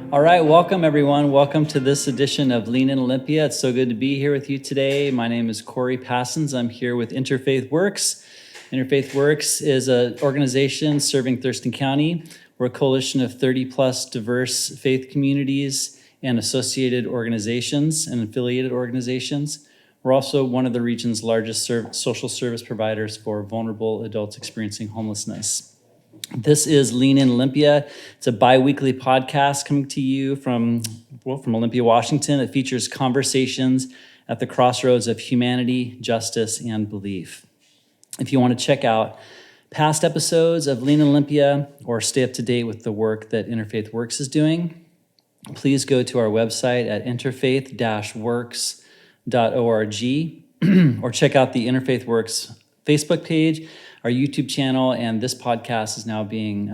All right, welcome everyone. Welcome to this edition of Lean in Olympia. It's so good to be here with you today. My name is Corey Passons. I'm here with Interfaith Works. Interfaith Works is an organization serving Thurston County. We're a coalition of 30 plus diverse faith communities and associated organizations and affiliated organizations. We're also one of the region's largest social service providers for vulnerable adults experiencing homelessness. This is Lean in Olympia. It's a bi-weekly podcast coming to you from Olympia, Washington. It features conversations at the crossroads of humanity, justice, and belief. If you want to check out past episodes of Lean in Olympia or stay up to date with the work that Interfaith Works is doing, please go to our website at interfaith-works.org or check out the Interfaith Works Facebook page, our YouTube channel, and this podcast is now being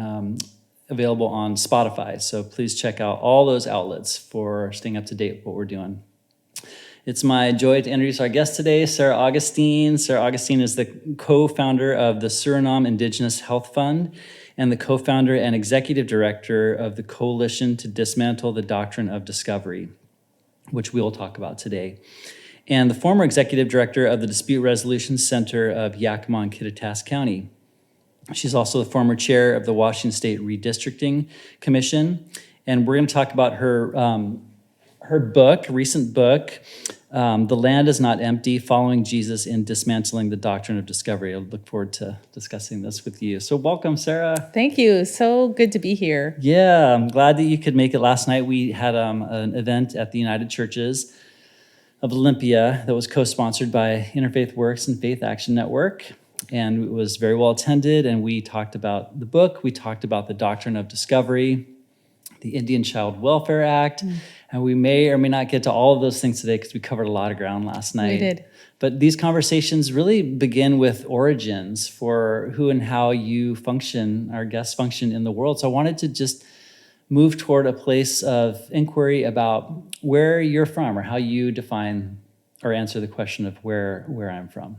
available on Spotify. So please check out all those outlets for staying up to date with what we're doing. It's my joy to introduce our guest today, Sarah Augustine. Sarah Augustine is the co-founder of the Suriname Indigenous Health Fund and the co-founder and executive director of the Coalition to Dismantle the Doctrine of Discovery, which we will talk about today, and the former executive director of the Dispute Resolution Center of Yakima and Kittitas County. She's also the former chair of the Washington State Redistricting Commission, and we're going to talk about her recent book, The Land is Not Empty, Following Jesus in Dismantling the Doctrine of Discovery. I look forward to discussing this with you. So welcome, Sarah. Thank you. So good to be here. Yeah, I'm glad that you could make it last night. We had an event at the United Churches of Olympia that was co-sponsored by Interfaith Works and Faith Action Network, and it was very well attended, and we talked about the book, we talked about the Doctrine of Discovery, the Indian Child Welfare Act, and we may or may not get to all of those things today because we covered a lot of ground last night. We did. But these conversations really begin with origins for who and how you function, our guests function in the world. So I wanted to just move toward a place of inquiry about where you're from or how you define or answer the question of where I'm from.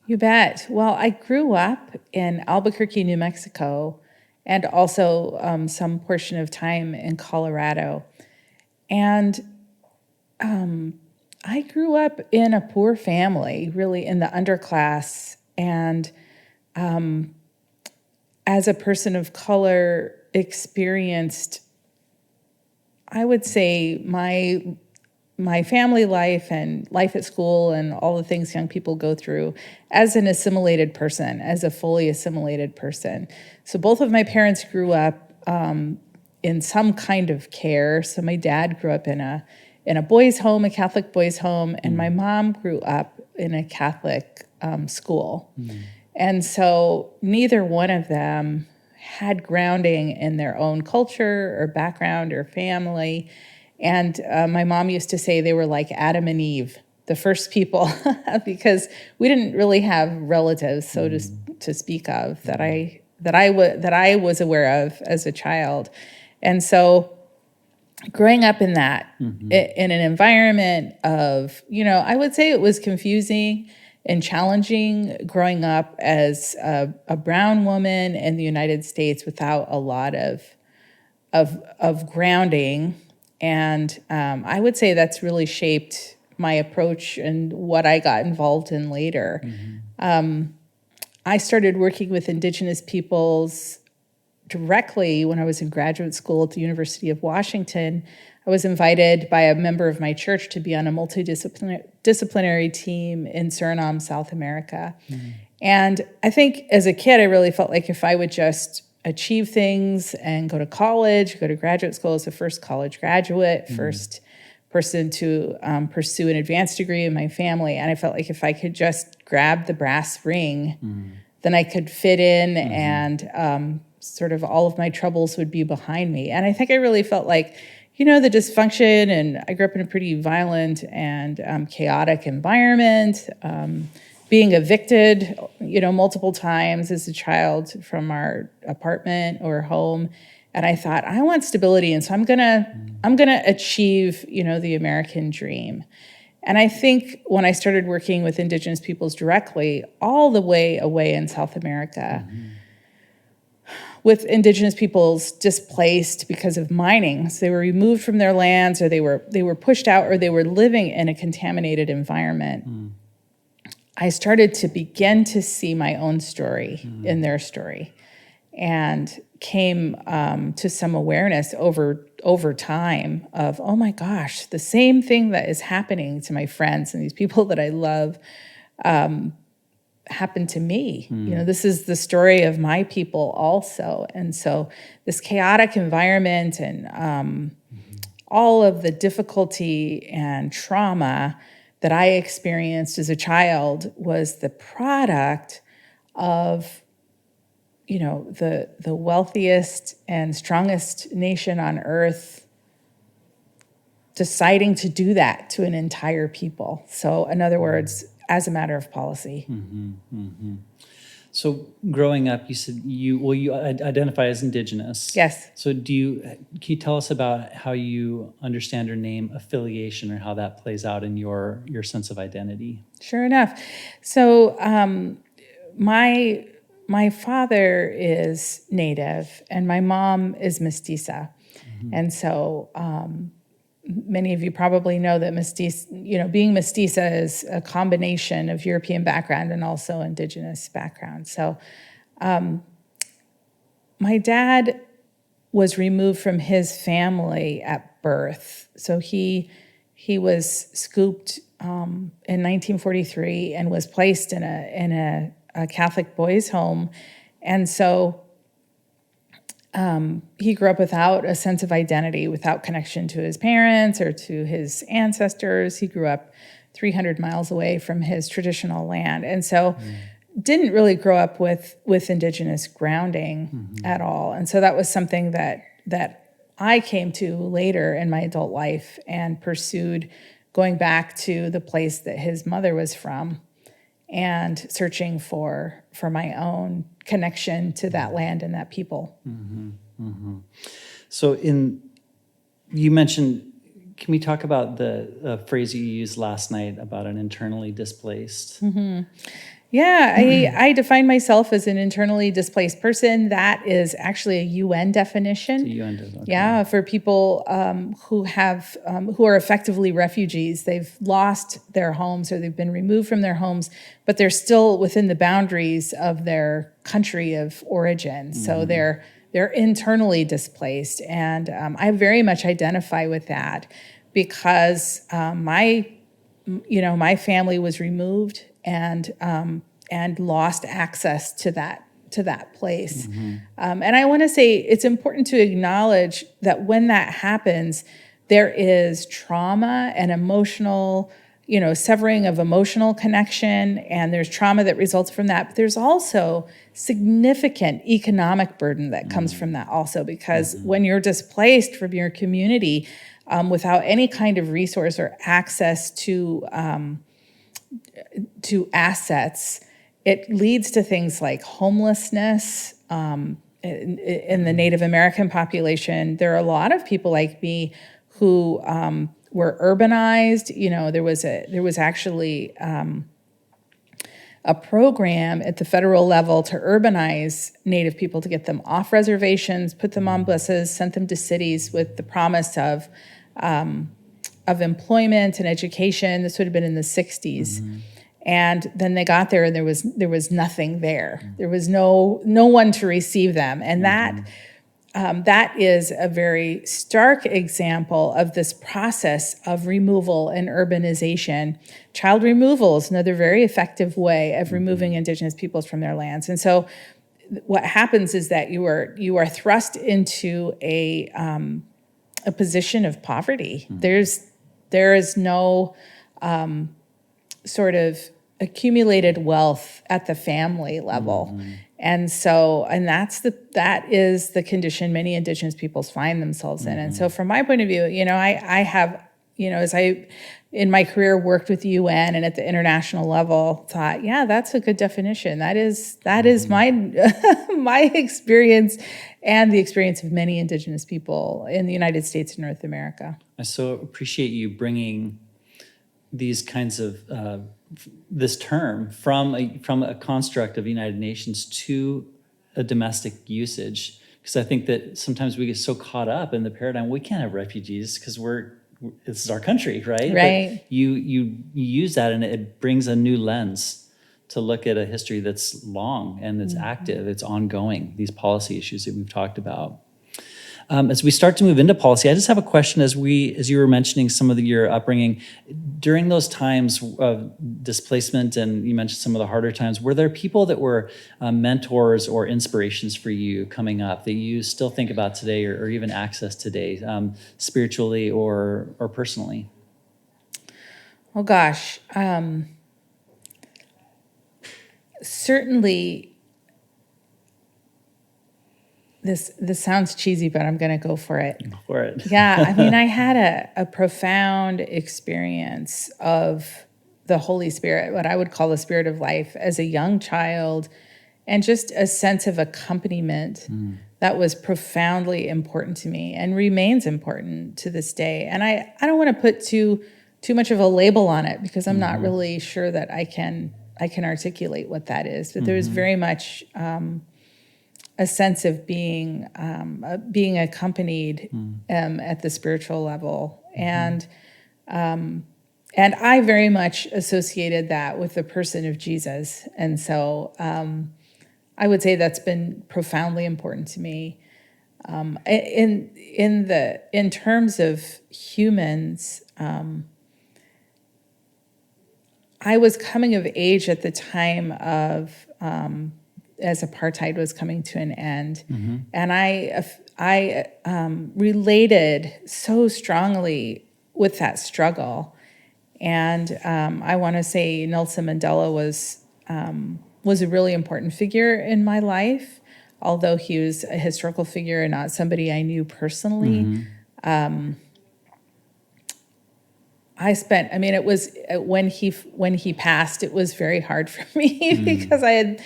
You bet. Well, I grew up in Albuquerque, New Mexico, and also some portion of time in Colorado. And I grew up in a poor family, really in the underclass. And as a person of color, experienced, I would say, my family life and life at school and all the things young people go through as an assimilated person, as a fully assimilated person. So both of my parents grew up in some kind of care. So my dad grew up in a boys' home, a Catholic boys' home, and my mom grew up in a Catholic school. And so neither one of them had grounding in their own culture or background or family. And my mom used to say they were like Adam and Eve, the first people, because we didn't really have relatives, so to speak of, that I was aware of as a child. And so growing up in that, in an environment of, I would say it was confusing and challenging growing up as a brown woman in the United States without a lot of grounding. And I would say that's really shaped my approach and what I got involved in later. I started working with Indigenous peoples directly when I was in graduate school at the University of Washington. I was invited by a member of my church to be on a multidisciplinary team in Suriname, South America. And I think as a kid, I really felt like if I would just achieve things and go to college, go to graduate school as a first college graduate, first person to pursue an advanced degree in my family. And I felt like if I could just grab the brass ring, then I could fit in and sort of all of my troubles would be behind me. And I think I really felt like, the dysfunction, and I grew up in a pretty violent and chaotic environment, being evicted, multiple times as a child from our apartment or home. And I thought, I want stability. And so I'm gonna achieve, the American dream. And I think when I started working with Indigenous peoples directly, all the way away in South America, with indigenous peoples displaced because of mining. So they were removed from their lands, or they were pushed out, or they were living in a contaminated environment. I started to begin to see my own story in their story, and came to some awareness over time of, oh my gosh, the same thing that is happening to my friends and these people that I love happened to me. This is the story of my people also. And so this chaotic environment and all of the difficulty and trauma that I experienced as a child was the product of the wealthiest and strongest nation on earth deciding to do that to an entire people. So in other words, as a matter of policy. So growing up, you said you identify as Indigenous. Yes. So can you tell us about how you understand your name affiliation, or how that plays out in your sense of identity? Sure enough. So my father is Native and my mom is mestiza. And so many of you probably know that being mestiza is a combination of European background and also Indigenous background. So my dad was removed from his family at birth. So he was scooped in 1943 and was placed in a Catholic boys' home. And so he grew up without a sense of identity, without connection to his parents or to his ancestors. He grew up 300 miles away from his traditional land. And so didn't really grow up with Indigenous grounding at all. And so that was something that I came to later in my adult life and pursued, going back to the place that his mother was from and searching for my own connection to that land and that people. So you mentioned, can we talk about the phrase you used last night about an internally displaced? Yeah, I define myself as an internally displaced person. That is actually a UN definition. Okay. Yeah, for people who are effectively refugees. They've lost their homes or they've been removed from their homes, but they're still within the boundaries of their country of origin. So they're internally displaced, and I very much identify with that because my family was removed and lost access to that place. And I want to say it's important to acknowledge that when that happens, there is trauma and emotional, severing of emotional connection, and there's trauma that results from that. But there's also significant economic burden that comes from that also, because when you're displaced from your community without any kind of resource or access to assets, it leads to things like homelessness. In the Native American population, there are a lot of people like me who were urbanized. There was actually a program at the federal level to urbanize Native people, to get them off reservations, put them on buses, sent them to cities with the promise of employment and education. This would have been in the 60s. And then they got there and there was nothing there. There was no one to receive them. And that is a very stark example of this process of removal and urbanization. Child removal is another very effective way of removing Indigenous peoples from their lands. And so what happens is that you are thrust into a position of poverty. There is no sort of accumulated wealth at the family level. And so, that is the condition many Indigenous peoples find themselves in. And so from my point of view, I have, as I, in my career, worked with the UN and at the international level, thought, yeah, that's a good definition. That is my, my experience and the experience of many Indigenous people in the United States and North America. I so appreciate you bringing these kinds of this term from a construct of the United Nations to a domestic usage. Because I think that sometimes we get so caught up in the paradigm, we can't have refugees because this is our country, right? Right. But you use that, and it brings a new lens to look at a history that's long and it's active, it's ongoing, these policy issues that we've talked about. As we start to move into policy, I just have a question as you were mentioning some of your upbringing. During those times of displacement, and you mentioned some of the harder times, were there people that were mentors or inspirations for you coming up that you still think about today or even access today, spiritually or personally? Oh gosh. Certainly, this sounds cheesy, but I'm going to go for it. Go for it. Yeah, I mean, I had a profound experience of the Holy Spirit, what I would call the spirit of life, as a young child, and just a sense of accompaniment that was profoundly important to me and remains important to this day. And I don't want to put too much of a label on it because I'm not really sure that I can articulate what that is. But there's very much a sense of being accompanied at the spiritual level, and I very much associated that with the person of Jesus, and so I would say that's been profoundly important to me. In terms of humans, I was coming of age at the time of as apartheid was coming to an end, and I related so strongly with that struggle. And I want to say Nelson Mandela was a really important figure in my life, although he was a historical figure and not somebody I knew personally. It was when he passed, it was very hard for me because I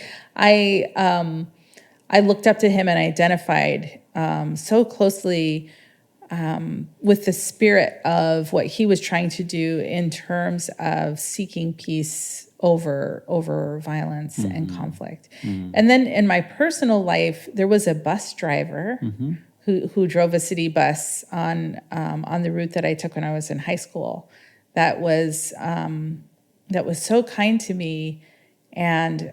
looked up to him and identified so closely with the spirit of what he was trying to do in terms of seeking peace over violence and conflict. And then in my personal life, there was a bus driver who drove a city bus on the route that I took when I was in high school. That was so kind to me, and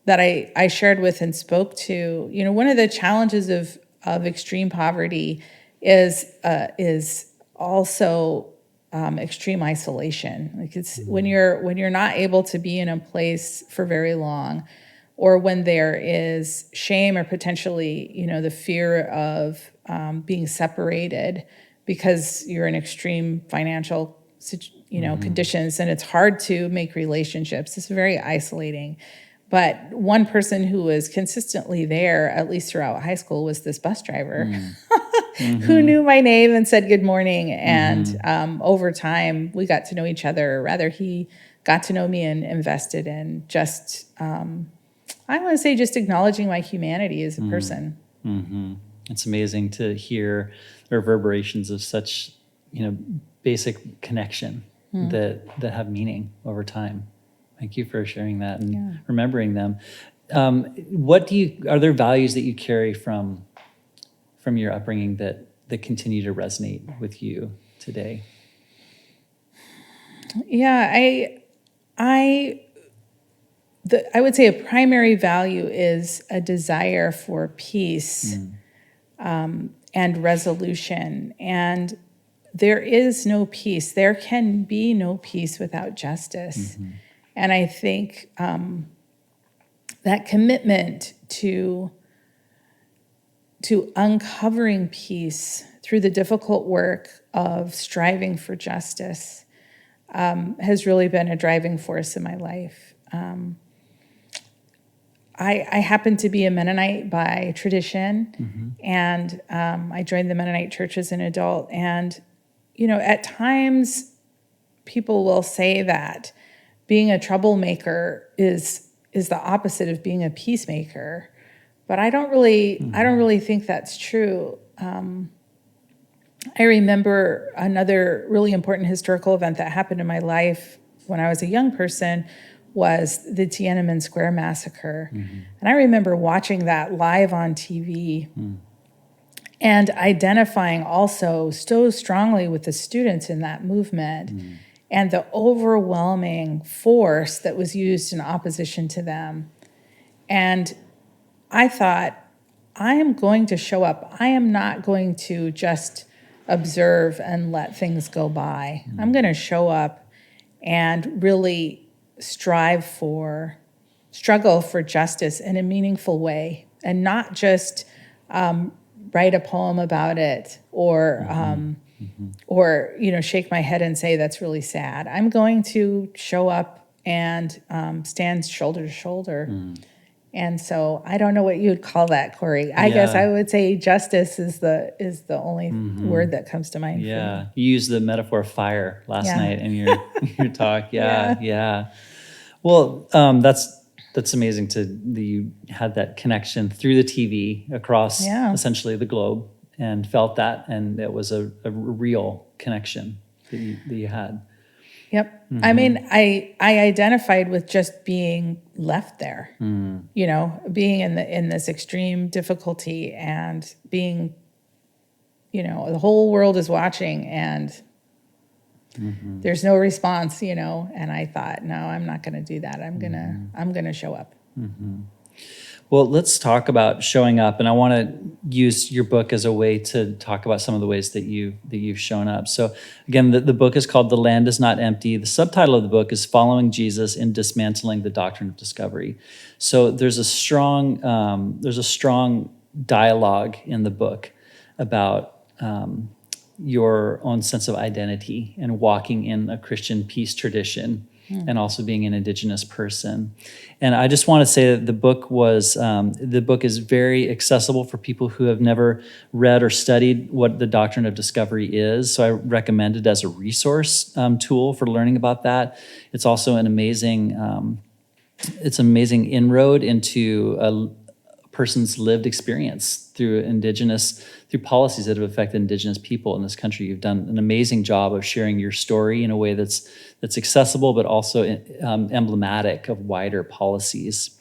that I shared with and spoke to. You know, one of the challenges of extreme poverty is also extreme isolation. Like it's when you're not able to be in a place for very long, or when there is shame or potentially, the fear of being separated because you're in extreme financial, conditions, and it's hard to make relationships. It's very isolating. But one person who was consistently there, at least throughout high school, was this bus driver who knew my name and said good morning. And over time, we got to know each other. Or rather, he got to know me and invested in just, I want to say, just acknowledging my humanity as a person. It's amazing to hear the reverberations of such, basic connection that have meaning over time. Thank you for sharing that and remembering them. Are there values that you carry from your upbringing that continue to resonate with you today? Yeah, I would say a primary value is a desire for peace and resolution. And there is no peace. There can be no peace without justice. And I think that commitment to uncovering peace through the difficult work of striving for justice has really been a driving force in my life. I happen to be a Mennonite by tradition, and I joined the Mennonite church as an adult. And, at times people will say that being a troublemaker is the opposite of being a peacemaker, but I don't really think that's true. I remember another really important historical event that happened in my life when I was a young person was the Tiananmen Square massacre. And I remember watching that live on TV and identifying also so strongly with the students in that movement and the overwhelming force that was used in opposition to them. And I thought, I am going to show up. I am not going to just observe and let things go by. I'm going to show up and really struggle for justice in a meaningful way, and not just write a poem about it or shake my head and say that's really sad. I'm going to show up and stand shoulder to shoulder. And so I don't know what you'd call that, Corey. I guess I would say justice is the only word that comes to mind. Yeah, For me. you used the metaphor of fire last night in your talk. Yeah. Well, that's amazing that you had that connection through the TV across essentially the globe and felt that, and it was a real connection that you had. Yep. I mean, I identified with just being left there, being in this extreme difficulty and being, the whole world is watching and there's no response, and I thought, no, I'm not going to do that. I'm going to show up. Well, let's talk about showing up, and I want to use your book as a way to talk about some of the ways that you've shown up. So again, the book is called The Land is Not Empty. The subtitle of the book is Following Jesus in Dismantling the Doctrine of Discovery. So there's a strong dialogue in the book about your own sense of identity and walking in a Christian peace tradition. And also being an Indigenous person. And I just want to say that the book is very accessible for people who have never read or studied what the Doctrine of Discovery is. So I recommend it as a resource tool for learning about that. It's also an amazing inroad into a person's lived experience through policies that have affected Indigenous people in this country. You've done an amazing job of sharing your story in a way that's accessible, but also emblematic of wider policies.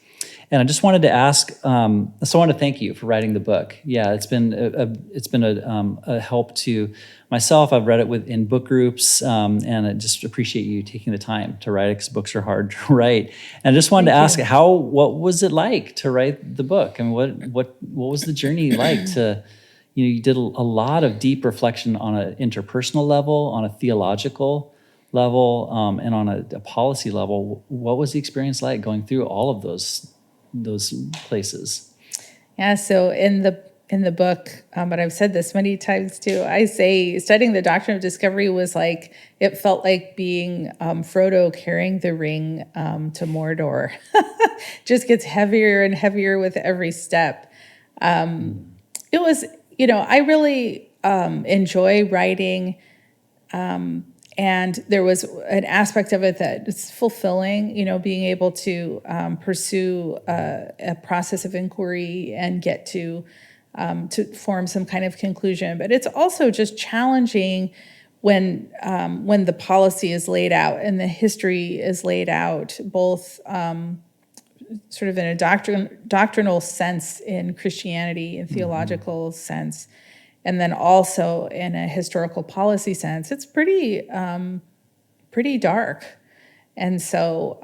And I just wanted to ask, so I want to thank you for writing the book. Yeah, it's been a help to myself. I've read it in book groups, and I just appreciate you taking the time to write it, because books are hard to write. And I just wanted to ask, what was it like to write the book? I mean, what was the journey like to, you did a lot of deep reflection on an interpersonal level, on a theological level, and on a policy level. What was the experience like going through all of those places? Yeah, so in the book, but I've said this many times too, I say studying the Doctrine of Discovery was like, it felt like being Frodo carrying the ring to Mordor. Just gets heavier and heavier with every step. It was, I really enjoy writing, and there was an aspect of it that is fulfilling, being able to pursue a process of inquiry and get to form some kind of conclusion. But it's also just challenging when the policy is laid out and the history is laid out, both sort of in a doctrinal sense in Christianity and theological sense, and then also in a historical policy sense. It's pretty dark. And so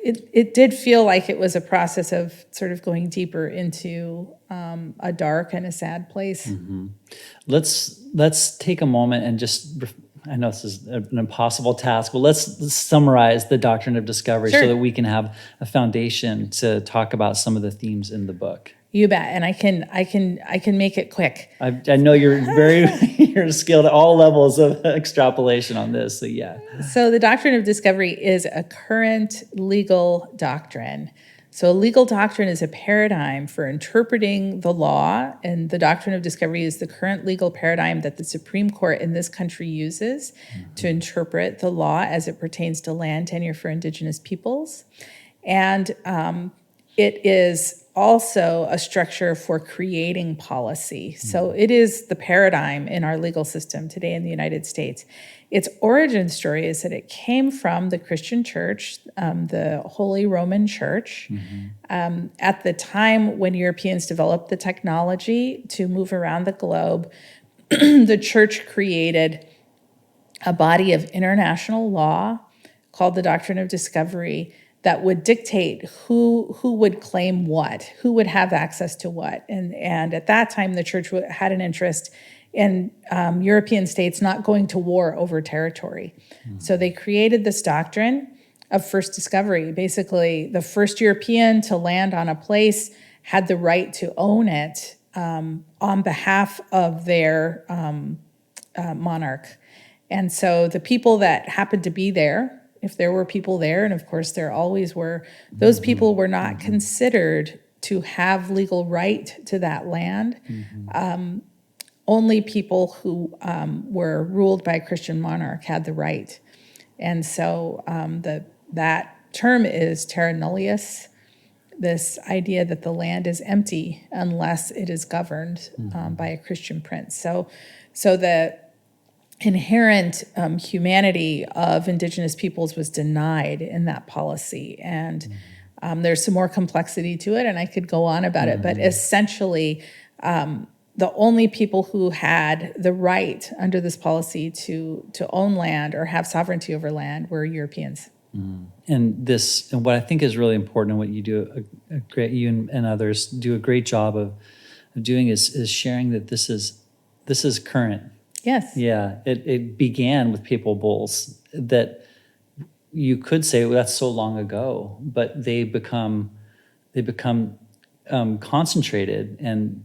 it did feel like it was a process of sort of going deeper into a dark and a sad place. Let's take a moment and just, I know this is an impossible task, but let's summarize the Doctrine of Discovery so that we can have a foundation to talk about some of the themes in the book. You bet, and I can make it quick. I know you're you're skilled at all levels of extrapolation on this. So yeah. So the Doctrine of Discovery is a current legal doctrine. So a legal doctrine is a paradigm for interpreting the law, and the Doctrine of Discovery is the current legal paradigm that the Supreme Court in this country uses to interpret the law as it pertains to land tenure for Indigenous peoples. And it is also a structure for creating policy. So it is the paradigm in our legal system today in the United States. Its origin story is that it came from the Christian church, the Holy Roman Church. At the time when Europeans developed the technology to move around the globe, the church created a body of international law called the Doctrine of Discovery that would dictate who would claim what, who would have access to what. And at that time, the church had an interest in European states not going to war over territory. So they created this doctrine of first discovery. Basically, the first European to land on a place had the right to own it on behalf of their monarch. And so the people that happened to be there, if there were people there, and of course there always were, those people were not considered to have legal right to that land. Only people who were ruled by a Christian monarch had the right. And so that term is terra nullius, this idea that the land is empty unless it is governed by a Christian prince. So the inherent humanity of Indigenous peoples was denied in that policy. And there's some more complexity to it, and I could go on about it, but essentially, the only people who had the right under this policy to own land or have sovereignty over land were Europeans. And what I think is really important, and what you do you and others do a great job of doing is sharing that this is current. Yes. Yeah, it began with papal bulls that you could say, well, that's so long ago, but they become concentrated and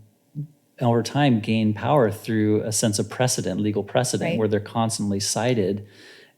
over time gain power through a sense of precedent, legal precedent, Right. where they're constantly cited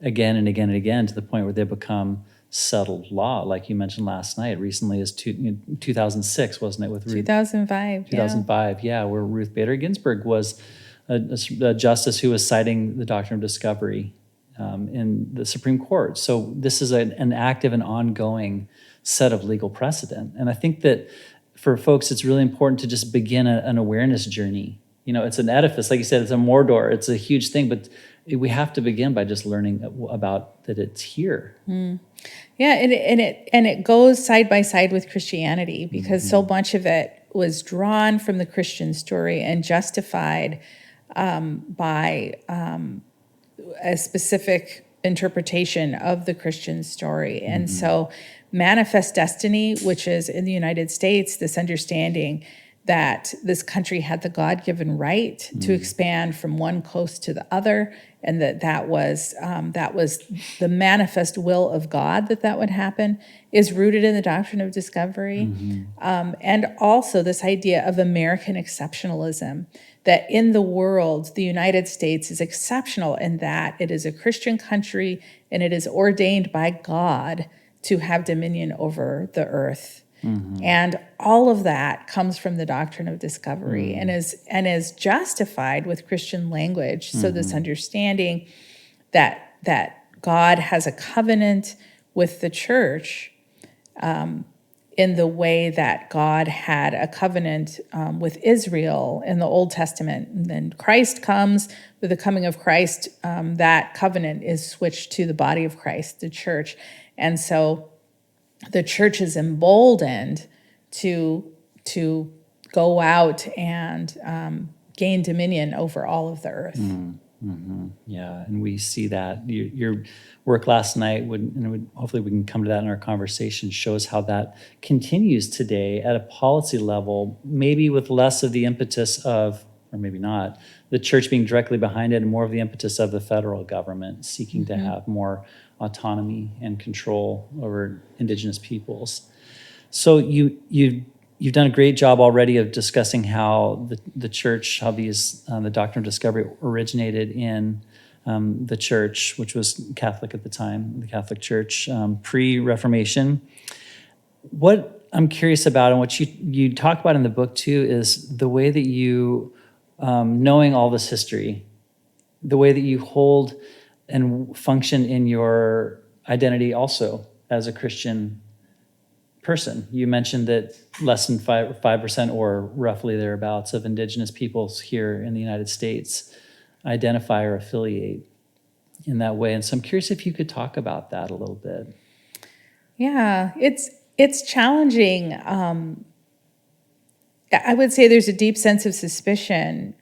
again and again and again to the point where they become settled law, like you mentioned last night. Recently is 2006, wasn't it? With Ruth, 2005. 2005, yeah, where Ruth Bader Ginsburg was a justice who was citing the Doctrine of Discovery in the Supreme Court. So this is an active and ongoing set of legal precedent. And I think that for folks, it's really important to just begin an awareness journey. It's an edifice, like you said, it's a Mordor, it's a huge thing, but we have to begin by just learning about that it's here. Yeah, and it goes side by side with Christianity, because so much of it was drawn from the Christian story and justified by a specific interpretation of the Christian story. And so manifest destiny, which is in the United States, this understanding that this country had the God-given right to expand from one coast to the other, and that was the manifest will of God that would happen, is rooted in the Doctrine of Discovery. And also this idea of American exceptionalism, that in the world, the United States is exceptional in that it is a Christian country and it is ordained by God to have dominion over the earth. And all of that comes from the Doctrine of Discovery and is justified with Christian language. So this understanding that God has a covenant with the church in the way that God had a covenant with Israel in the Old Testament. And then Christ comes. With the coming of Christ, that covenant is switched to the body of Christ, the church. And so the church is emboldened to go out and gain dominion over all of the earth. Yeah, and we see that your work last night hopefully we can come to that in our conversation, shows how that continues today at a policy level, maybe with less of the impetus of, or maybe not, the church being directly behind it, and more of the impetus of the federal government seeking to have more autonomy and control over Indigenous peoples. So you've done a great job already of discussing how the church, how the Doctrine of Discovery originated in the church, which was Catholic at the time, the Catholic Church, pre-Reformation. What I'm curious about, and what you talk about in the book too, is the way that you, knowing all this history, the way that you hold and function in your identity also as a Christian person. You mentioned that less than 5% or roughly thereabouts of Indigenous peoples here in the United States identify or affiliate in that way. And so I'm curious if you could talk about that a little bit. Yeah, it's challenging. I would say there's a deep sense of suspicion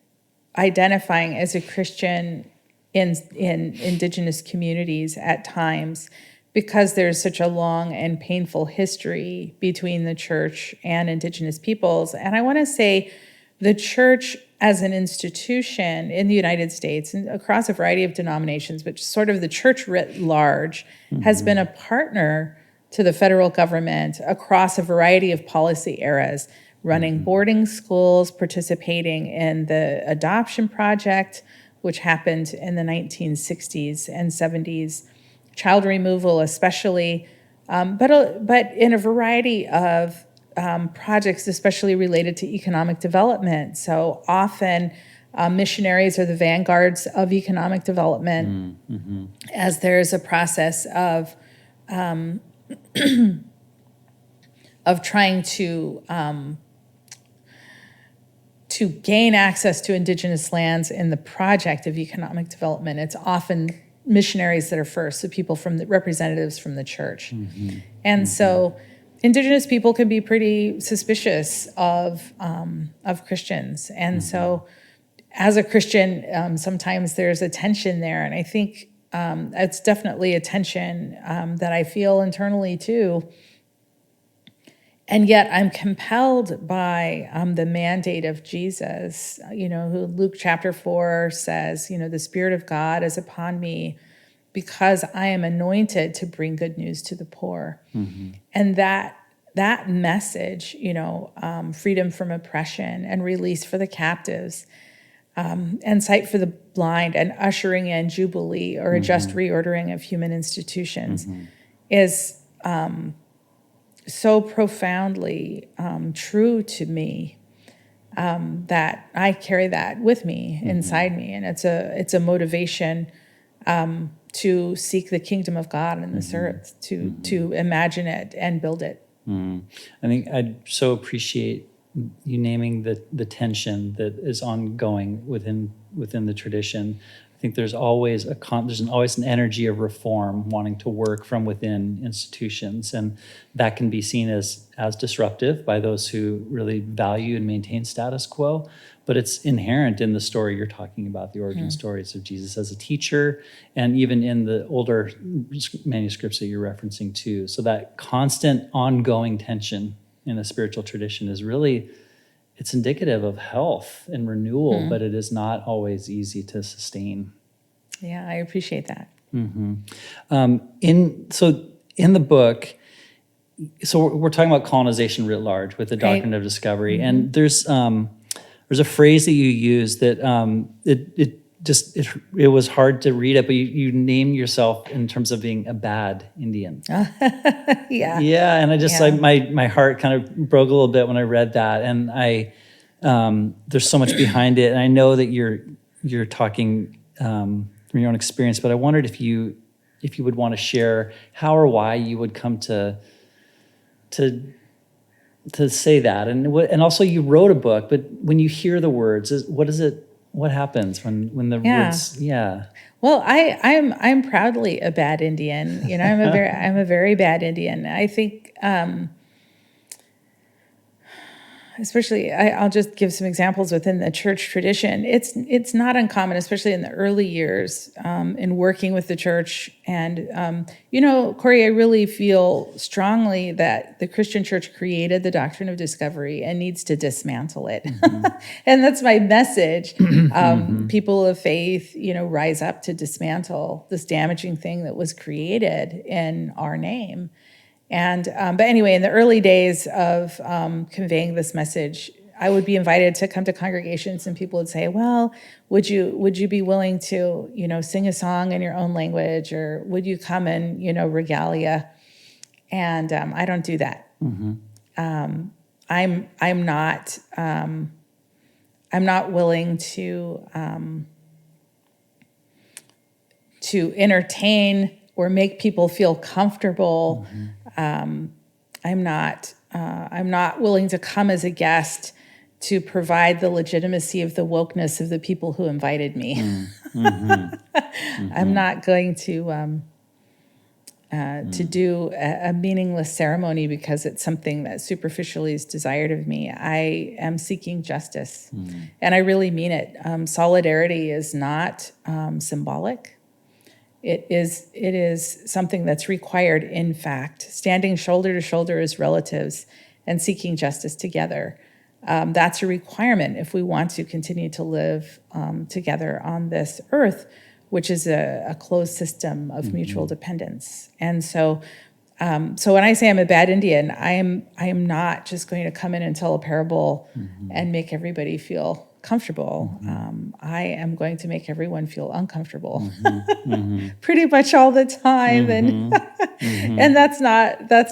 identifying as a Christian in Indigenous communities at times, because there's such a long and painful history between the church and Indigenous peoples. And I want to say the church as an institution in the United States and across a variety of denominations, but sort of the church writ large, has been a partner to the federal government across a variety of policy eras, running boarding schools, participating in the adoption project, which happened in the 1960s and 70s, child removal especially, but in a variety of projects, especially related to economic development. So often missionaries are the vanguards of economic development as there's a process of trying to gain access to Indigenous lands in the project of economic development. It's often missionaries that are first, so people from the representatives from the church. And so Indigenous people can be pretty suspicious of Christians. And so as a Christian, sometimes there's a tension there. And I think it's definitely a tension that I feel internally too. And yet I'm compelled by the mandate of Jesus, who Luke chapter 4 says, the Spirit of God is upon me because I am anointed to bring good news to the poor. And that message, freedom from oppression and release for the captives, and sight for the blind, and ushering in jubilee or a just reordering of human institutions is so profoundly true to me that I carry that with me inside me, and it's a motivation to seek the kingdom of God in this earth, to imagine it and build it. I think I'd so appreciate you naming the tension that is ongoing within the tradition. I think there's always always an energy of reform, wanting to work from within institutions, and that can be seen as disruptive by those who really value and maintain status quo. But it's inherent in the story you're talking about, the origin stories of Jesus as a teacher, and even in the older manuscripts that you're referencing too. So that constant ongoing tension in a spiritual tradition is really, it's indicative of health and renewal, but it is not always easy to sustain. Yeah, I appreciate that. In the book, so we're talking about colonization writ large with the Doctrine of Discovery, and there's a phrase that you use that it was hard to read it, but you name yourself in terms of being a bad Indian. Yeah, and I just like my heart kind of broke a little bit when I read that, and there's so much behind it, and I know that you're talking from your own experience, but I wondered if you would want to share how or why you would come to say that, and also you wrote a book, but when you hear the words, what happens when the words? Yeah. Well, I'm proudly a bad Indian. I'm a very bad Indian. I think, especially, I'll just give some examples within the church tradition. It's not uncommon, especially in the early years, in working with the church. And, Corey, I really feel strongly that the Christian church created the Doctrine of Discovery and needs to dismantle it. And that's my message. People of faith, rise up to dismantle this damaging thing that was created in our name. And but anyway, in the early days of conveying this message, I would be invited to come to congregations, and people would say, "Well, would you be willing to sing a song in your own language, or would you come and regalia?" And I don't do that. I'm not willing to entertain or make people feel comfortable I'm not willing to come as a guest to provide the legitimacy of the wokeness of the people who invited me. I'm not going to do a meaningless ceremony because it's something that superficially is desired of me. I am seeking justice, and I really mean it. Solidarity is not symbolic. It is something that's required in fact. Standing shoulder to shoulder as relatives and seeking justice together. That's a requirement if we want to continue to live together on this earth, which is a closed system of mutual dependence. And so when I say I'm a bad Indian, I am not just going to come in and tell a parable and make everybody feel comfortable. I am going to make everyone feel uncomfortable pretty much all the time. And that's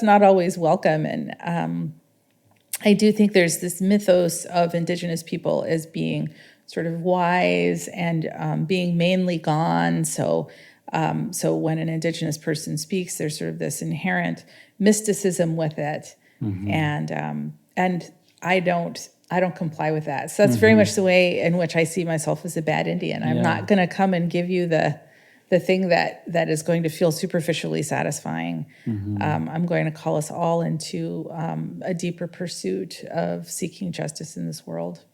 not always welcome. And I do think there's this mythos of Indigenous people as being sort of wise and being mainly gone. So when an Indigenous person speaks, there's sort of this inherent mysticism with it, and I don't comply with that. So that's very much the way in which I see myself as a bad Indian. I'm not going to come and give you the thing that is going to feel superficially satisfying. I'm going to call us all into a deeper pursuit of seeking justice in this world.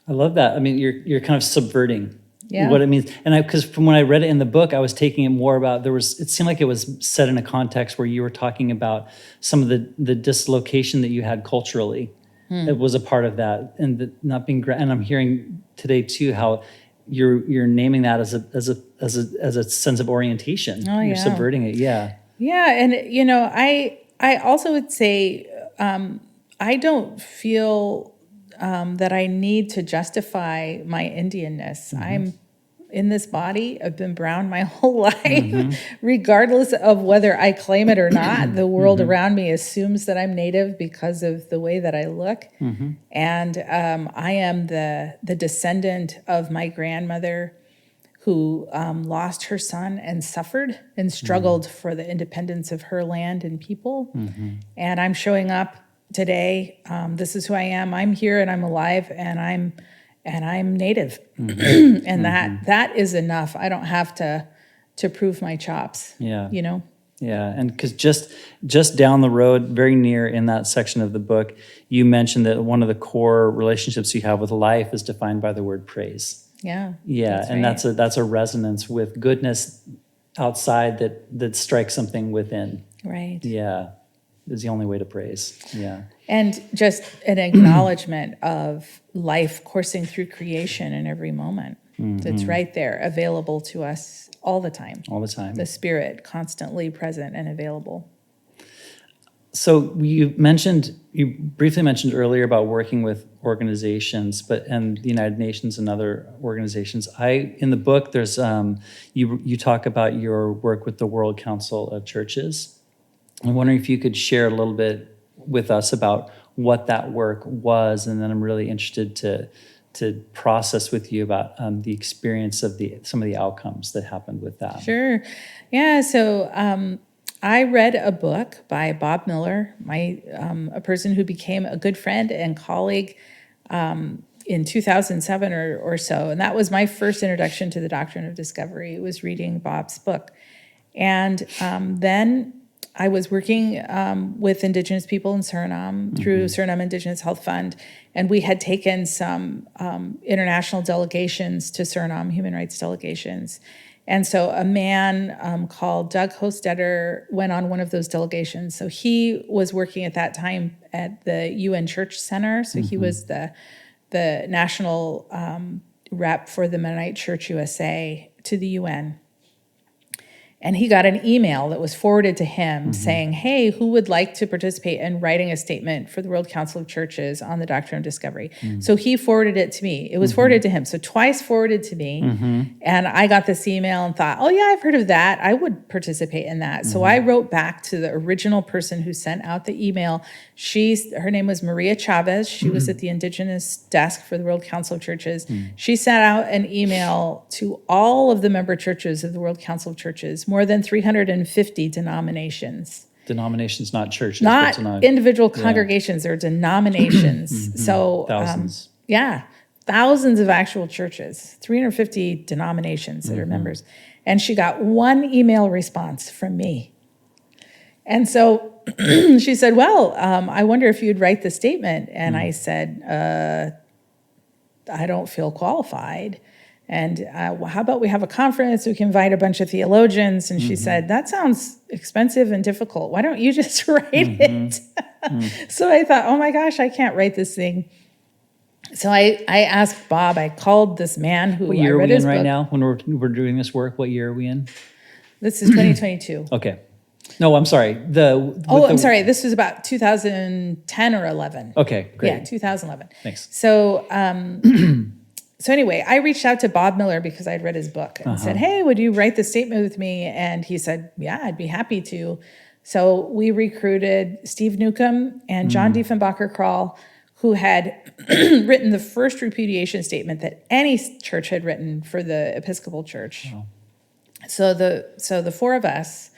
I love that. I mean, you're kind of subverting what it means. And because from when I read it in the book, I was taking it more about, it seemed like it was set in a context where you were talking about some of the dislocation that you had culturally. That was a part of that, and the not being. And I'm hearing today too how you're naming that as a sense of orientation. You're subverting it. Yeah. Yeah, and I also would say I don't feel that I need to justify my Indianness. I'm in this body. I've been brown my whole life, regardless of whether I claim it or not. The world around me assumes that I'm Native because of the way that I look. And I am the descendant of my grandmother who lost her son and suffered and struggled for the independence of her land and people. And I'm showing up today. This is who I am. I'm here and I'm alive and I'm Native. And that is enough. I don't have to prove my chops. Yeah. Yeah, and because just down the road, very near in that section of the book, you mentioned that one of the core relationships you have with life is defined by the word praise. Yeah. And right. that's a resonance with goodness outside that strikes something within. Right. Yeah, is the only way to praise. Yeah. And just an acknowledgement of life coursing through creation in every moment. That's right there, available to us all the time. All the time. The Spirit constantly present and available. So you briefly mentioned earlier about working with organizations, and the United Nations and other organizations. In the book, there's you talk about your work with the World Council of Churches. I'm wondering if you could share a little bit with us about what that work was, and then I'm really interested to process with you about the experience of some of the outcomes that happened with that. Sure. Yeah. So I read a book by Bob Miller, a person who became a good friend and colleague in 2007 or so. And that was my first introduction to the Doctrine of Discovery. It was reading Bob's book. And then I was working with Indigenous people in Suriname through Suriname Indigenous Health Fund, and we had taken some international delegations to Suriname, human rights delegations. And so a man called Doug Hostetter went on one of those delegations. So he was working at that time at the UN Church Center. So he was the national rep for the Mennonite Church USA to the UN. And he got an email that was forwarded to him saying, hey, who would like to participate in writing a statement for the World Council of Churches on the Doctrine of Discovery? So he forwarded it to me. It was forwarded to him. So twice forwarded to me. And I got this email and thought, oh, yeah, I've heard of that. I would participate in that. So I wrote back to the original person who sent out the email. Her name was Maria Chavez. She was at the Indigenous desk for the World Council of Churches. She sent out an email to all of the member churches of the World Council of Churches, more than 350 denominations. Denominations, not churches. Not but not individual congregations, they're denominations. So, thousands. thousands of actual churches, 350 denominations that are members. And she got one email response from me. And so she said, well, I wonder if you'd write the statement. And I said, I don't feel qualified. And how about we have a conference? We can invite a bunch of theologians. And she said, that sounds expensive and difficult. Why don't you just write it? So I thought, oh my gosh, I can't write this thing. So I asked Bob, I called this man who What year I are read we his in right book. now when we're doing this work? What year are we in? This is 2022. Okay. No, I'm sorry. I'm sorry. This was about 2010 or 11. Okay, great. Yeah, 2011. Thanks. So, so anyway, I reached out to Bob Miller because I'd read his book and said, hey, would you write the statement with me? And he said, yeah, I'd be happy to. So we recruited Steve Newcomb and John Diefenbacher-Krall, who had written the first repudiation statement that any church had written for the Episcopal Church. Wow. So the four of us,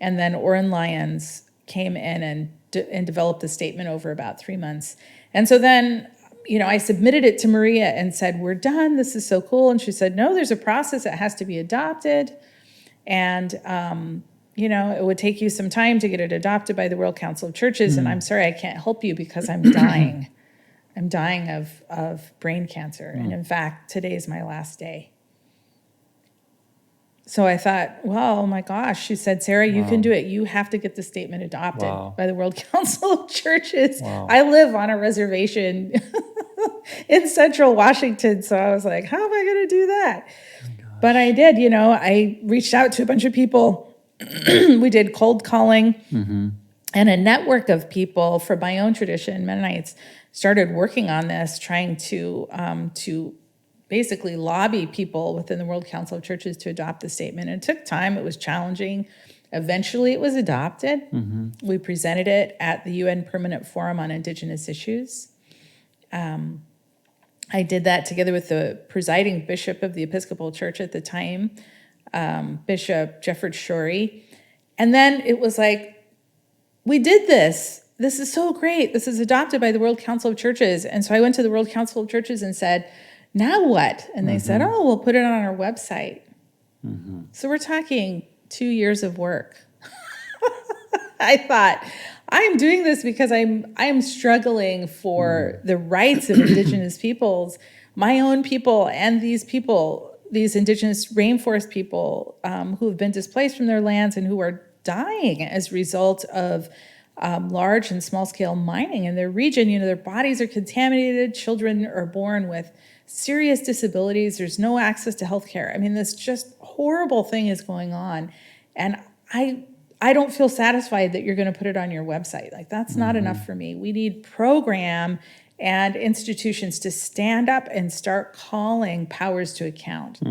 and then Orrin Lyons came in and developed the statement over about 3 months. And so then, I submitted it to Maria and said, we're done. This is so cool. And she said, no, there's a process that has to be adopted. And, it would take you some time to get it adopted by the World Council of Churches. And I'm sorry, I can't help you because I'm dying. I'm dying of brain cancer. And in fact, today's my last day. So I thought, well, oh my gosh. She said, Sarah, you can do it. You have to get the statement adopted by the World Council of Churches. Wow. I live on a reservation in central Washington. So I was like, how am I going to do that? But I did, I reached out to a bunch of people. We did cold calling, and a network of people from my own tradition, Mennonites, started working on this, trying to basically lobby people within the World Council of Churches to adopt the statement. And it took time. It was challenging. Eventually, it was adopted. We presented it at the UN Permanent Forum on Indigenous Issues. I did that together with the presiding bishop of the Episcopal Church at the time, Bishop Jefford Shorey. And then it was like, we did this. This is so great. This is adopted by the World Council of Churches. And so I went to the World Council of Churches and said, now what? And they said, oh, we'll put it on our website. So we're talking 2 years of work. I thought, I'm doing this because I'm struggling for the rights of Indigenous peoples, my own people, and these Indigenous rainforest people who have been displaced from their lands and who are dying as a result of large and small-scale mining in their region. Their bodies are contaminated. Children are born with serious disabilities. There's no access to health care. This just horrible thing is going on. And I don't feel satisfied that you're going to put it on your website. Like, that's not enough for me. We need program and institutions to stand up and start calling powers to account.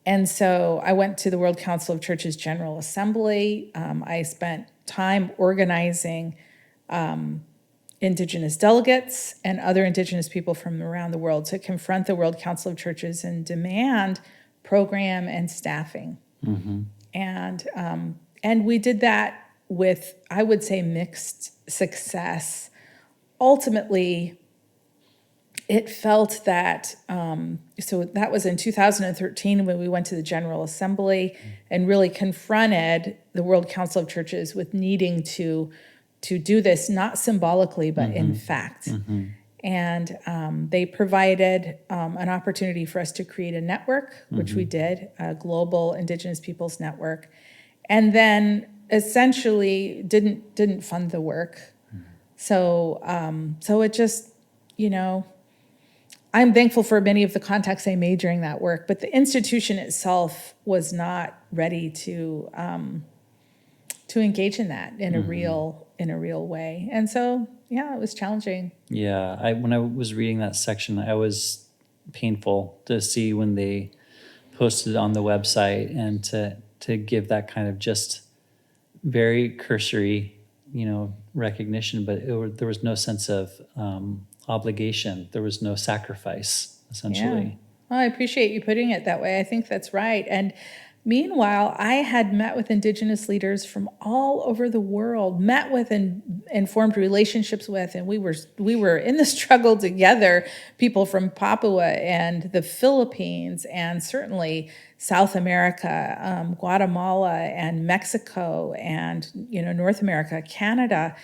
And so I went to the World Council of Churches General Assembly. I spent time organizing Indigenous delegates and other Indigenous people from around the world to confront the World Council of Churches and demand program and staffing. And we did that with, I would say, mixed success. Ultimately, it felt that, so that was in 2013 when we went to the General Assembly and really confronted the World Council of Churches with needing to do this, not symbolically, but in fact. And they provided an opportunity for us to create a network, which we did, a global Indigenous Peoples network, and then essentially didn't fund the work. So it just, I'm thankful for many of the contacts I made during that work, but the institution itself was not ready to engage in that in a real way. And so, yeah, it was challenging. Yeah, when I was reading that section, I was painful to see when they posted it on the website and to give that kind of just very cursory, recognition, but there was no sense of obligation. There was no sacrifice, essentially. Yeah. Well, I appreciate you putting it that way. I think that's right. And Meanwhile, I had met with Indigenous leaders from all over the world, met with and formed relationships with, and we were in the struggle together. People from Papua and the Philippines, and certainly South America, Guatemala, and Mexico, and North America, Canada,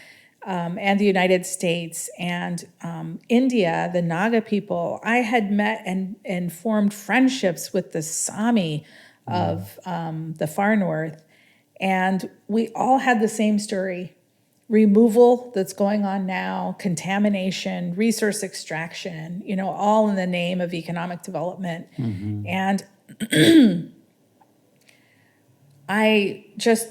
and the United States, and India, the Naga people. I had met and formed friendships with the Sami of the far north. And we all had the same story: removal that's going on now, contamination, resource extraction, all in the name of economic development. And I just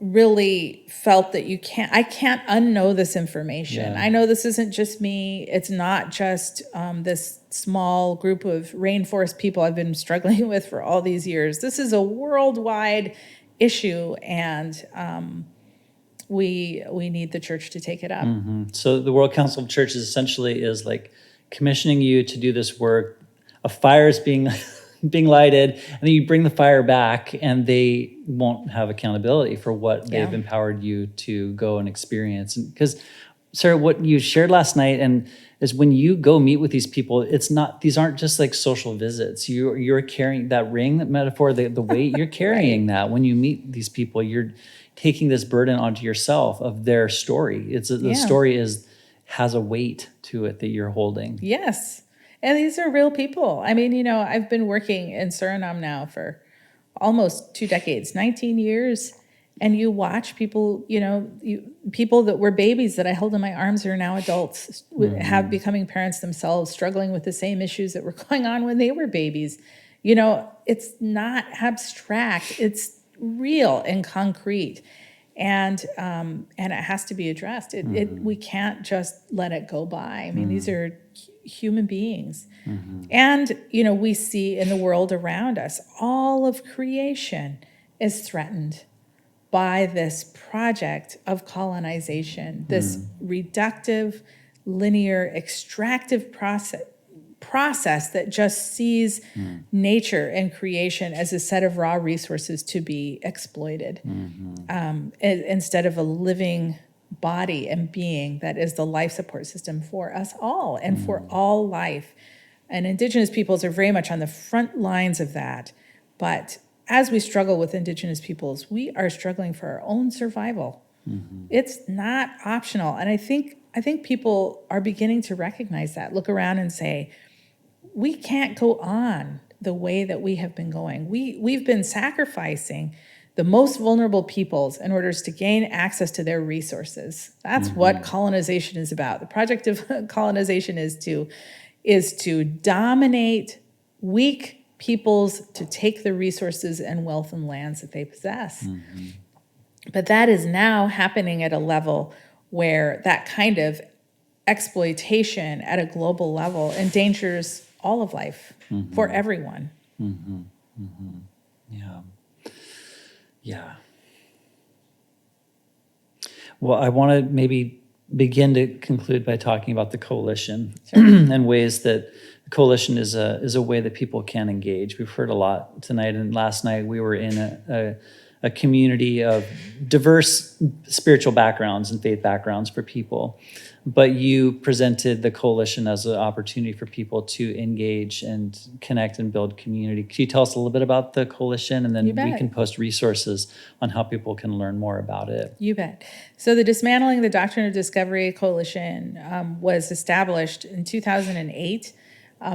really felt that I can't unknow this information. Yeah. I know this isn't just me. It's not just this small group of rainforest people I've been struggling with for all these years. This is a worldwide issue, and we need the church to take it up. So the World Council of Churches essentially is like commissioning you to do this work. A fire is being lighted, and then you bring the fire back, and they won't have accountability for what they've empowered you to go and experience. Because, Sarah, what you shared last night is when you go meet with these people, these aren't just like social visits. You're carrying that ring, that metaphor, the weight, you're carrying that. When you meet these people, you're taking this burden onto yourself of their story. The story has a weight to it that you're holding. Yes. And these are real people. I mean, I've been working in Suriname now for almost 2 decades, 19 years. And you watch people, people that were babies that I held in my arms are now adults, have becoming parents themselves, struggling with the same issues that were going on when they were babies. It's not abstract. It's real and concrete. And it has to be addressed. We can't just let it go by. I mean, these are human beings. And, we see in the world around us, all of creation is threatened by this project of colonization, this reductive, linear, extractive process that just sees nature and creation as a set of raw resources to be exploited, instead of a living body and being that is the life support system for us all and for all life. And Indigenous peoples are very much on the front lines of that. But as we struggle with Indigenous peoples, we are struggling for our own survival. It's not optional. And I think people are beginning to recognize that, look around and say, we can't go on the way that we have been going. We've been sacrificing the most vulnerable peoples in order to gain access to their resources. That's what colonization is about. The project of colonization is to dominate weak peoples, to take the resources and wealth and lands that they possess. But that is now happening at a level where that kind of exploitation at a global level endangers all of life for everyone. Yeah. Well, I want to maybe begin to conclude by talking about the coalition and ways that the coalition is a way that people can engage. We've heard a lot tonight, and last night we were in a community of diverse spiritual backgrounds and faith backgrounds for people. But you presented the coalition as an opportunity for people to engage and connect and build community. Can you tell us a little bit about the coalition? And then we can post resources on how people can learn more about it. You bet. So the Dismantling the Doctrine of Discovery Coalition was established in 2008.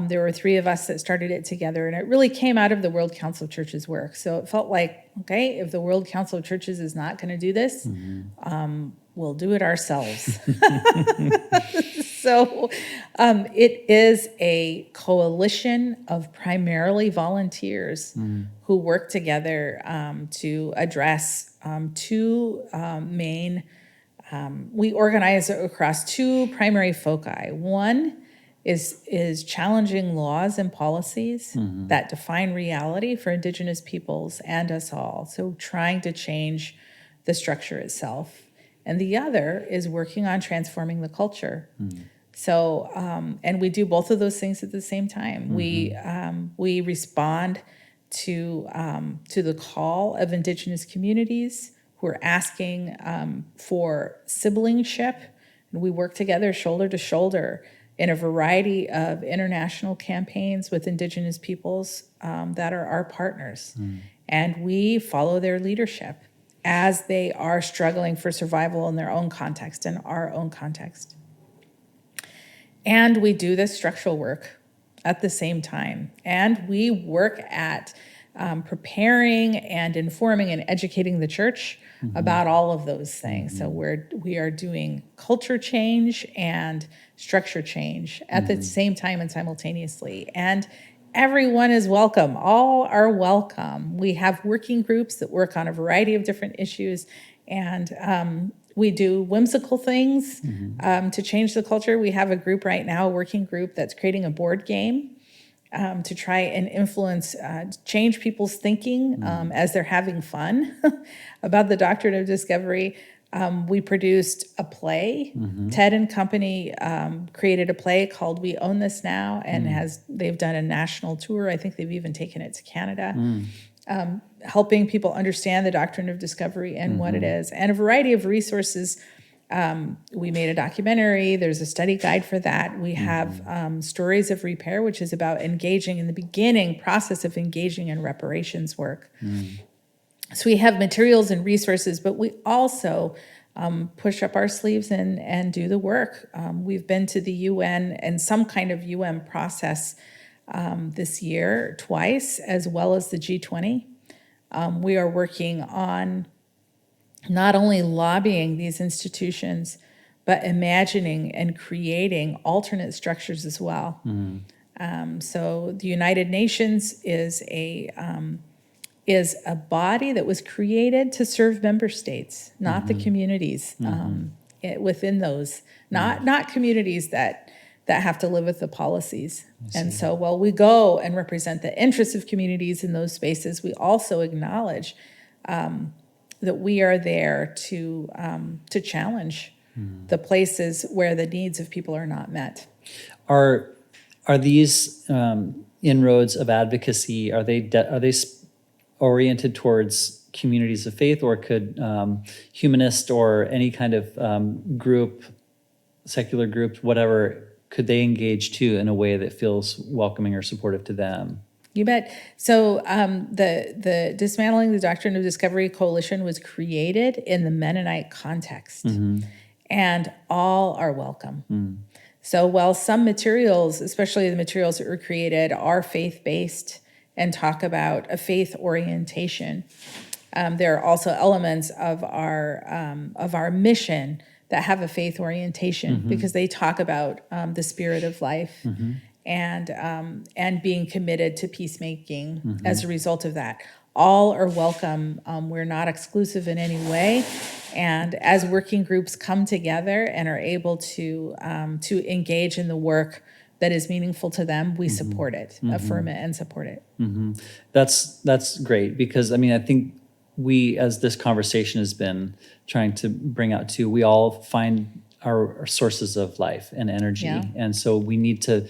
There were 3 of us that started it together, and it really came out of the World Council of Churches work. So it felt like, okay, if the World Council of Churches is not going to do this, we'll do it ourselves. So it is a coalition of primarily volunteers who work together to address 2 main, we organize across 2 primary foci. One is challenging laws and policies that define reality for Indigenous peoples and us all. So trying to change the structure itself. And the other is working on transforming the culture. So, and we do both of those things at the same time. We respond to the call of Indigenous communities who are asking for siblingship. And we work together shoulder to shoulder in a variety of international campaigns with Indigenous peoples that are our partners. And we follow their leadership as they are struggling for survival in their own context and our own context. And we do this structural work at the same time. And we work at preparing and informing and educating the church about all of those things. So we are doing culture change and structure change at the same time and simultaneously. And everyone is welcome. All are welcome. We have working groups that work on a variety of different issues, and we do whimsical things to change the culture. We have a group right now, a working group that's creating a board game to try and influence, change people's thinking as they're having fun about the Doctrine of Discovery. We produced a play. Ted and Company created a play called We Own This Now, and they've done a national tour. I think they've even taken it to Canada, helping people understand the Doctrine of Discovery and what it is, and a variety of resources. We made a documentary. There's a study guide for that. We have Stories of Repair, which is about engaging in the beginning process of engaging in reparations work. So we have materials and resources, but we also push up our sleeves and do the work. We've been to the UN and some kind of UN process this year twice, as well as the G20. We are working on not only lobbying these institutions, but imagining and creating alternate structures as well. So the United Nations is a body that was created to serve member states, not the communities within those, not communities that have to live with the policies. And so while we go and represent the interests of communities in those spaces, we also acknowledge that we are there to challenge the places where the needs of people are not met. Are these inroads of advocacy, are they oriented towards communities of faith, or could humanist or any kind of group, secular group, whatever, could they engage too in a way that feels welcoming or supportive to them? You bet. So the Dismantling the Doctrine of Discovery Coalition was created in the Mennonite context, and all are welcome. So while some materials, especially the materials that were created, are faith-based and talk about a faith orientation, there are also elements of our mission that have a faith orientation because they talk about the spirit of life and being committed to peacemaking as a result of that. All are welcome. We're not exclusive in any way. And as working groups come together and are able to engage in the work that is meaningful to them, we support it, affirm it, and support it. That's great, because I mean, I think we, as this conversation has been trying to bring out too, we all find our sources of life and energy, and so we need to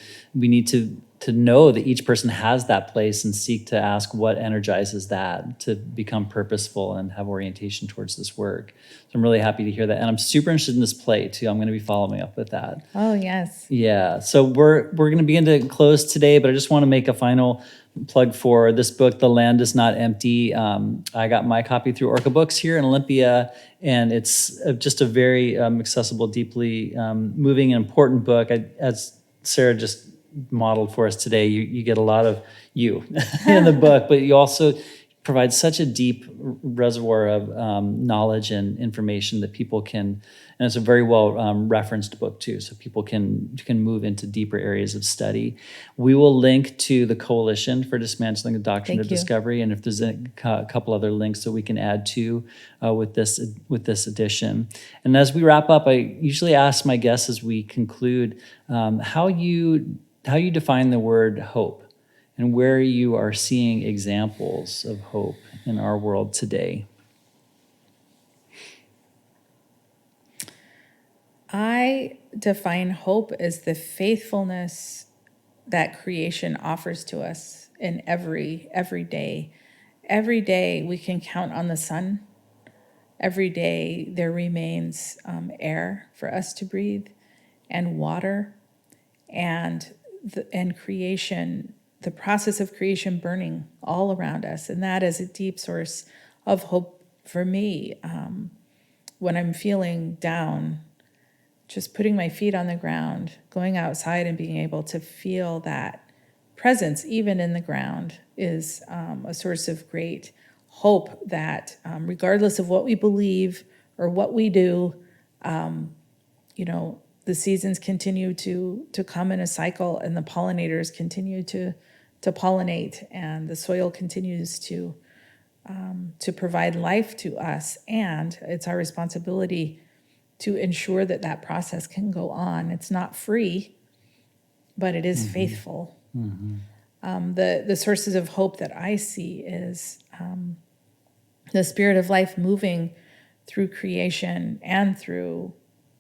know that each person has that place and seek to ask what energizes that to become purposeful and have orientation towards this work. So I'm really happy to hear that, and I'm super interested in this play too. I'm going to be following up with that. Oh yes. Yeah. So we're going to begin to close today, but I just want to make a final plug for this book, The Land Is Not Empty. I got my copy through Orca Books here in Olympia, and it's just a very accessible, deeply moving and important book. As Sarah just modeled for us today, you get a lot of you in the book, but you also provide such a deep reservoir of knowledge and information that people can, and it's a very well referenced book too, so people can move into deeper areas of study. We will link to the Coalition for Dismantling the Doctrine of Discovery, and if there's a couple other links that we can add to with this edition. And as we wrap up, I usually ask my guests as we conclude how you define the word hope, and where you are seeing examples of hope in our world today. I define hope as the faithfulness that creation offers to us in every day. Every day we can count on the sun. Every day there remains air for us to breathe, and water, and creation, the process of creation burning all around us. And that is a deep source of hope for me. When I'm feeling down, just putting my feet on the ground, going outside and being able to feel that presence, even in the ground, is a source of great hope that regardless of what we believe or what we do, the seasons continue to come in a cycle, and the pollinators continue to pollinate, and the soil continues to provide life to us. And it's our responsibility to ensure that that process can go on. It's not free, but it is faithful. The sources of hope that I see is the spirit of life moving through creation and through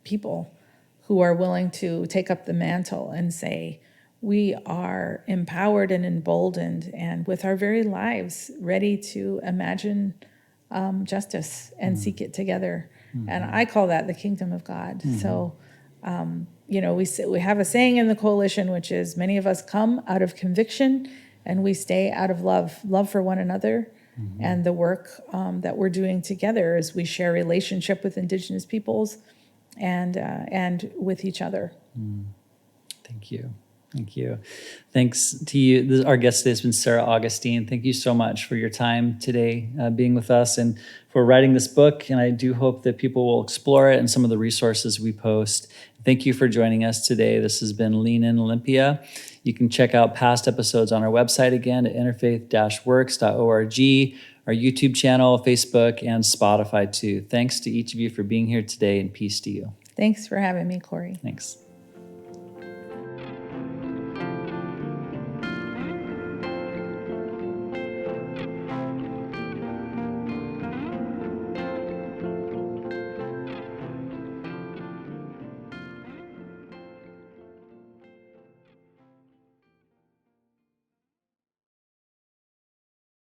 people who are willing to take up the mantle and say, we are empowered and emboldened, and with our very lives ready to imagine justice and seek it together. And I call that the kingdom of God. So, we have a saying in the coalition, which is, many of us come out of conviction and we stay out of love for one another. And the work that we're doing together is we share relationship with Indigenous peoples and with each other. Thank you. Thank you. Thanks to you. Our guest today has been Sarah Augustine. Thank you so much for your time today, being with us, and for writing this book. And I do hope that people will explore it and some of the resources we post. Thank you for joining us today. This has been Lean In Olympia. You can check out past episodes on our website again at interfaith-works.org, our YouTube channel, Facebook, and Spotify too. Thanks to each of you for being here today, and peace to you. Thanks for having me, Corey. Thanks.